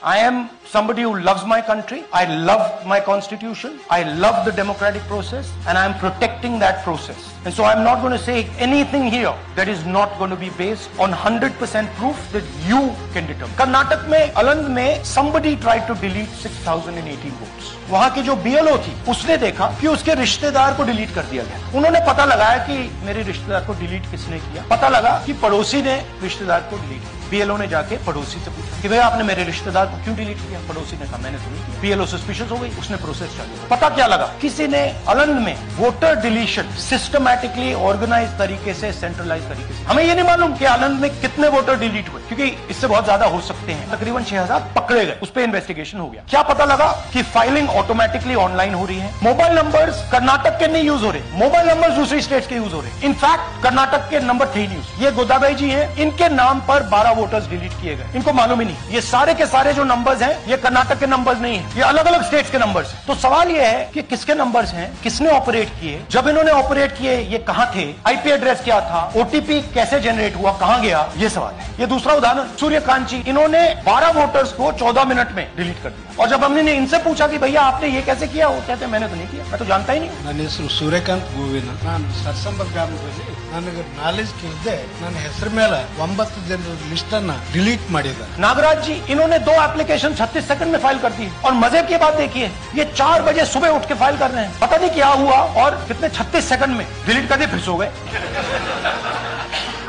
I am somebody who loves my country. I love my constitution. I love the democratic process, and I am protecting that process. And so I'm not going to say anything here that is not going to be based on 100% proof that you can determine. Karnataka में अलंद में somebody tried to delete 6,018 votes. वहाँ की जो BLO थी उसने देखा कि उसके रिश्तेदार को डिलीट कर दिया गया। उन्होंने पता लगाया कि मेरे रिश्तेदार को डिलीट किसने किया। पता लगा कि पड़ोसी ने रिश्तेदार को डिलीट किया। BLO ने जाके पड़ोसी से पूछा कि भैया आपने मेरे रिश्तेदार को क्यों डिलीट किया। पड़ोसी ने कहा मैंने तो नहीं किया। BLO सस्पिशियस हो गई, उसने प्रोसेस चालू। पता क्या लगा, किसी ने अलंद में वोटर डिलीशन सिस्टमैटिकली ऑर्गेनाइज तरीके से, सेंट्रलाइज तरीके से। हमें ये नहीं मालूम कि अलंद में कितने वोटर डिलीट हुए, क्योंकि इससे बहुत ज्यादा हो सकते हैं। तकरीबन 6,000 पकड़े गए, उस पर इन्वेस्टिगेशन हो गया। क्या पता लगा कि फाइलिंग ऑटोमेटिकली ऑनलाइन हो रही है। मोबाइल नंबर्स कर्नाटक के नहीं यूज हो रहे, मोबाइल नंबर्स दूसरी स्टेट के यूज हो रहे। इनफैक्ट कर्नाटक के नंबर थे न्यूज। ये गोदाबाई जी हैं, इनके नाम पर 12 वोटर्स डिलीट किए गए, इनको मालूम ही नहीं। ये सारे के सारे जो नंबर्स हैं ये कर्नाटक के नंबर्स नहीं है, ये अलग अलग स्टेट्स के नंबर्स हैं। तो सवाल ये है कि किसके नंबर्स हैं, किसने ऑपरेट किए, जब इन्होंने ऑपरेट किए ये कहां थे, आईपी एड्रेस क्या था, ओटीपी कैसे जनरेट हुआ, कहां गया, ये सवाल है। ये दूसरा उदाहरण सूर्यकांत जी, इन्होंने 12 वोटर्स को 14 मिनट में डिलीट कर दिया। और जब हमने इनसे पूछा कि भैया आपने ये कैसे किया, वो कहते मैंने तो नहीं किया, मैं तो जानता ही नहीं। ನನ್ನ ಹೆಸರು ಸೂರ್ಯಕಾಂತ್ ಗೋವಿನ, ನಾನು ಸರ್ಸಂಬರ್ ಗ್ರಾಮದಲ್ಲಿ ನನಗೆ ನಾಲೆಜ್ ಇಲ್ಲದೆ ನನ್ನ ಹೆಸರು ಮೇಲೆ 9 ಜನರ ಲಿಸ್ಟ್ ಅನ್ನ ಡಿಲೀಟ್ ಮಾಡಿದ್ದಾರೆ। नागराज जी, इन्होंने 2 एप्लीकेशन 36 सेकंड में फाइल कर दी। और मजे की बात देखिए, ये 4 बजे सुबह उठ के फाइल कर रहे हैं, पता नहीं क्या हुआ और कितने 36 सेकंड में डिलीट कर दिए, फिर सो गए।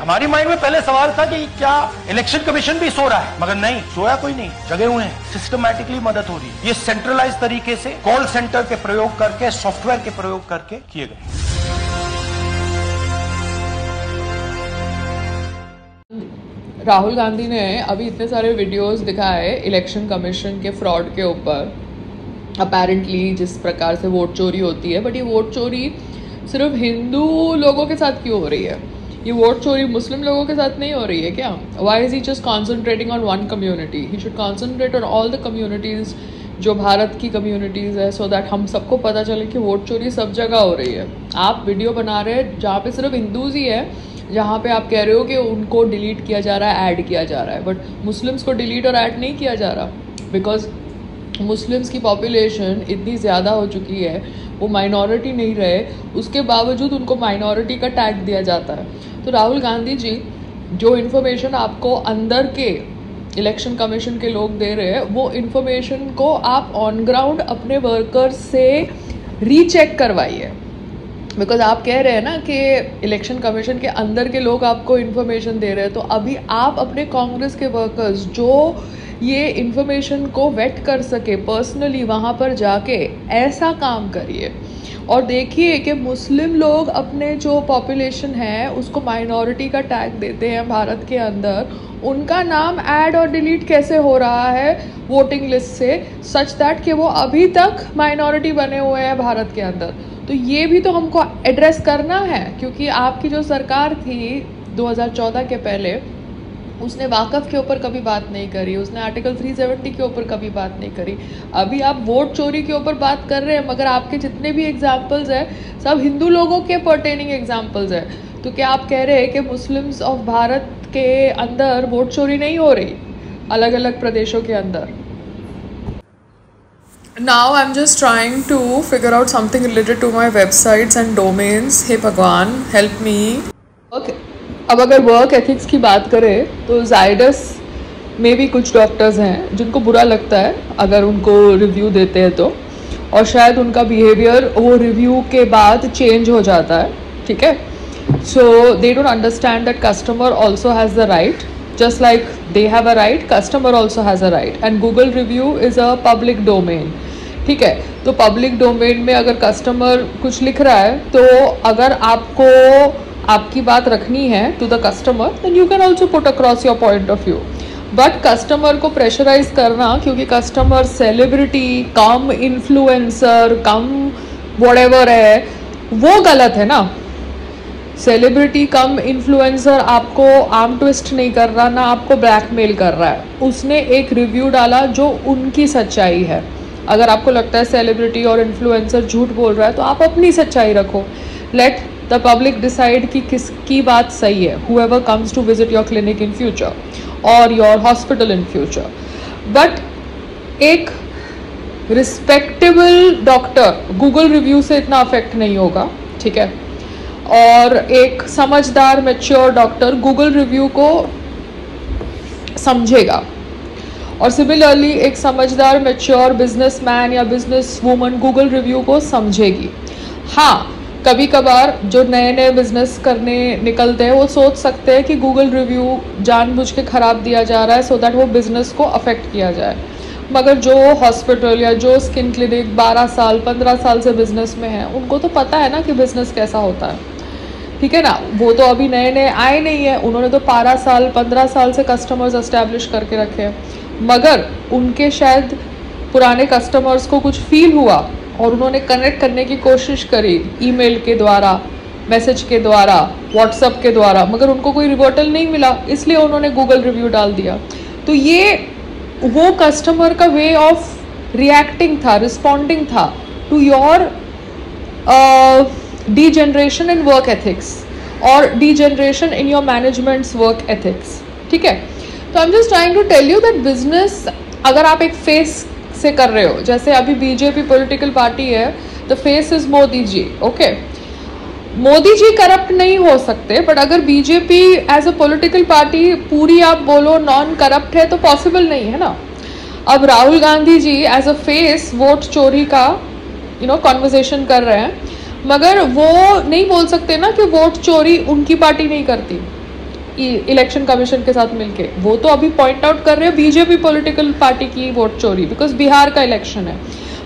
हमारी माइंड में पहले सवाल था कि क्या इलेक्शन कमीशन भी सो रहा है, मगर नहीं, सोया कोई नहीं, जगे हुए हैं। सिस्टमैटिकली मदद हो रही है। ये सेंट्रलाइज तरीके से कॉल सेंटर के प्रयोग करके, सॉफ्टवेयर के प्रयोग करके किए गए। राहुल गांधी ने अभी इतने सारे वीडियोस दिखाए इलेक्शन कमीशन के फ्रॉड के ऊपर, अपेरेंटली जिस प्रकार से वोट चोरी होती है। बट ये वोट चोरी सिर्फ हिंदू लोगों के साथ क्यों हो रही है? ये वोट चोरी मुस्लिम लोगों के साथ नहीं हो रही है क्या? Why is he just concentrating on one community? He should concentrate on all the communities जो भारत की कम्युनिटीज़ है, सो दैट हम सबको पता चले कि वोट चोरी सब जगह हो रही है। आप वीडियो बना रहे हैं जहाँ पे सिर्फ हिंदूज ही है, जहाँ पे आप कह रहे हो कि उनको डिलीट किया जा रहा है, ऐड किया जा रहा है, बट मुस्लिम्स को डिलीट और ऐड नहीं किया जा रहा, बिकॉज मुस्लिम्स की पॉपुलेशन इतनी ज़्यादा हो चुकी है, वो माइनॉरिटी नहीं रहे, उसके बावजूद उनको माइनॉरिटी का टैग दिया जाता है। तो राहुल गांधी जी, जो इन्फॉर्मेशन आपको अंदर के इलेक्शन कमीशन के लोग दे रहे हैं, वो इन्फॉर्मेशन को आप ऑन ग्राउंड अपने वर्कर्स से रीचेक करवाइए। बिकॉज आप कह रहे हैं ना कि इलेक्शन कमीशन के अंदर के लोग आपको इन्फॉर्मेशन दे रहे हैं, तो अभी आप अपने कांग्रेस के वर्कर्स जो ये इन्फॉर्मेशन को वेट कर सके पर्सनली, वहाँ पर जाके ऐसा काम करिए और देखिए कि मुस्लिम लोग अपने जो पॉपुलेशन है उसको माइनॉरिटी का टैग देते हैं भारत के अंदर, उनका नाम ऐड और डिलीट कैसे हो रहा है वोटिंग लिस्ट से, सच दैट कि वो अभी तक माइनॉरिटी बने हुए हैं भारत के अंदर। तो ये भी तो हमको एड्रेस करना है, क्योंकि आपकी जो सरकार थी 2014 के पहले, उसने वाकफ के ऊपर कभी बात नहीं करी, उसने आर्टिकल 370 के ऊपर कभी बात नहीं करी। अभी आप वोट चोरी के ऊपर बात कर रहे हैं, मगर आपके जितने भी एग्जाम्पल्स हैं सब हिंदू लोगों के पर्टेनिंग एग्जाम्पल्स हैं। तो क्या आप कह रहे हैं कि मुस्लिम्स ऑफ भारत के अंदर वोट चोरी नहीं हो रही अलग अलग प्रदेशों के अंदर? Now I am just trying to figure out something related to my websites and domains. हे भगवान हेल्प मी। ओके, अब अगर वर्क एथिक्स की बात करें तो जाइडस में भी कुछ डॉक्टर्स हैं जिनको बुरा लगता है अगर उनको रिव्यू देते हैं तो, और शायद उनका बिहेवियर वो रिव्यू के बाद चेंज हो जाता है, ठीक है। So they don't understand that customer also has the right, just like they have a right, customer also has a right, and Google review is a public domain, ठीक है। तो पब्लिक डोमेन में अगर कस्टमर कुछ लिख रहा है, तो अगर आपको आपकी बात रखनी है to the customer, then you can also put across your point of view. But customer को प्रेशराइज करना, क्योंकि customer celebrity cum influencer cum whatever है, वो गलत है ना। सेलिब्रिटी कम इन्फ्लुएंसर आपको आर्म ट्विस्ट नहीं कर रहा, ना आपको ब्लैकमेल कर रहा है, उसने एक रिव्यू डाला जो उनकी सच्चाई है। अगर आपको लगता है सेलिब्रिटी और इन्फ्लुएंसर झूठ बोल रहा है, तो आप अपनी सच्चाई रखो। लेट द पब्लिक डिसाइड कि किसकी बात सही है, whoever comes to visit your clinic in future or your hospital in future. But एक रिस्पेक्टेबल डॉक्टर गूगल रिव्यू से इतना अफेक्ट नहीं होगा, ठीक है, और एक समझदार मैच्योर डॉक्टर गूगल रिव्यू को समझेगा, और सिमिलरली एक समझदार मैच्योर बिजनेसमैन या बिजनेस वूमन गूगल रिव्यू को समझेगी। हाँ, कभी कभार जो नए नए बिजनेस करने निकलते हैं वो सोच सकते हैं कि गूगल रिव्यू जानबूझ के ख़राब दिया जा रहा है सो दैट वो बिज़नेस को अफेक्ट किया जाए, मगर जो हॉस्पिटल या जो स्किन क्लिनिक 12 साल 15 साल से बिजनेस में है उनको तो पता है ना कि बिजनेस कैसा होता है, ठीक है ना। वो तो अभी नए नए आए नहीं है, उन्होंने तो 12 साल 15 साल से कस्टमर्स एस्टैब्लिश करके रखे हैं, मगर उनके शायद पुराने कस्टमर्स को कुछ फील हुआ और उन्होंने कनेक्ट करने की कोशिश करी ईमेल के द्वारा, मैसेज के द्वारा, व्हाट्सएप के द्वारा, मगर उनको कोई रिवर्टल नहीं मिला, इसलिए उन्होंने गूगल रिव्यू डाल दिया। तो ये वो कस्टमर का वे ऑफ रिएक्टिंग था, रिस्पॉन्डिंग था to your degeneration in work ethics और degeneration in your managements work ethics, ठीक है। तो I am just trying to tell you that business अगर आप एक फेस से कर रहे हो, जैसे अभी बीजेपी पॉलिटिकल पार्टी है, the face is Modi ji, okay. Modi ji corrupt नहीं हो सकते, बट अगर BJP as a political party पूरी आप बोलो नॉन करप्ट है तो पॉसिबल नहीं है ना। अब Rahul Gandhi ji as a face vote चोरी का कॉन्वर्सेशन कर रहे हैं, मगर वो नहीं बोल सकते ना कि वोट चोरी उनकी पार्टी नहीं करती इलेक्शन कमीशन के साथ मिलके। वो तो अभी पॉइंट आउट कर रहे हैं बीजेपी पॉलिटिकल पार्टी की वोट चोरी, बिकॉज बिहार का इलेक्शन है,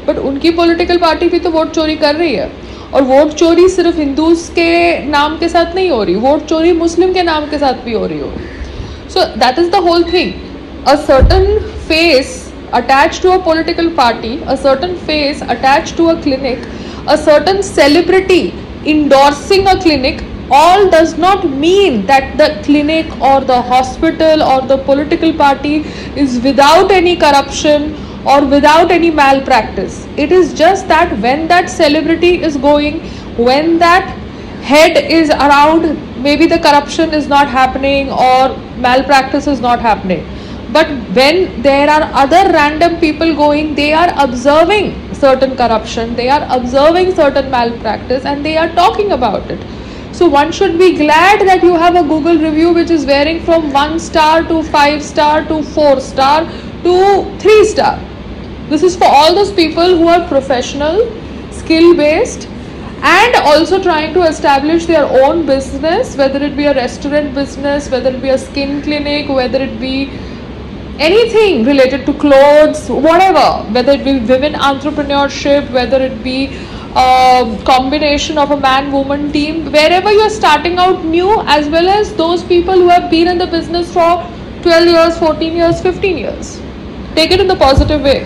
बट उनकी पॉलिटिकल पार्टी भी तो वोट चोरी कर रही है। और वोट चोरी सिर्फ हिंदूज के नाम के साथ नहीं हो रही, वोट चोरी मुस्लिम के नाम के साथ भी हो रही होगी। So that is the whole thing. A certain face attached to a political party, a certain face attached to a clinic, a certain celebrity endorsing a clinic, all does not mean that the clinic or the hospital or the political party is without any corruption or without any malpractice. It is just that when that celebrity is going, when that head is around, maybe the corruption is not happening or malpractice is not happening. But when there are other random people going, they are observing certain corruption, they are observing certain malpractice, and they are talking about it. So one should be glad that you have a Google review which is varying from 1 star to 5 star to 4 star to 3 star. This is for all those people who are professional, skill based, and also trying to establish their own business, whether it be a restaurant business, whether it be a skin clinic, whether it be anything related to clothes, whatever, whether it be women entrepreneurship, whether it be a combination of a man-woman team, wherever you are starting out new, as well as those people who have been in the business for 12 years, 14 years, 15 years. Take it in the positive way.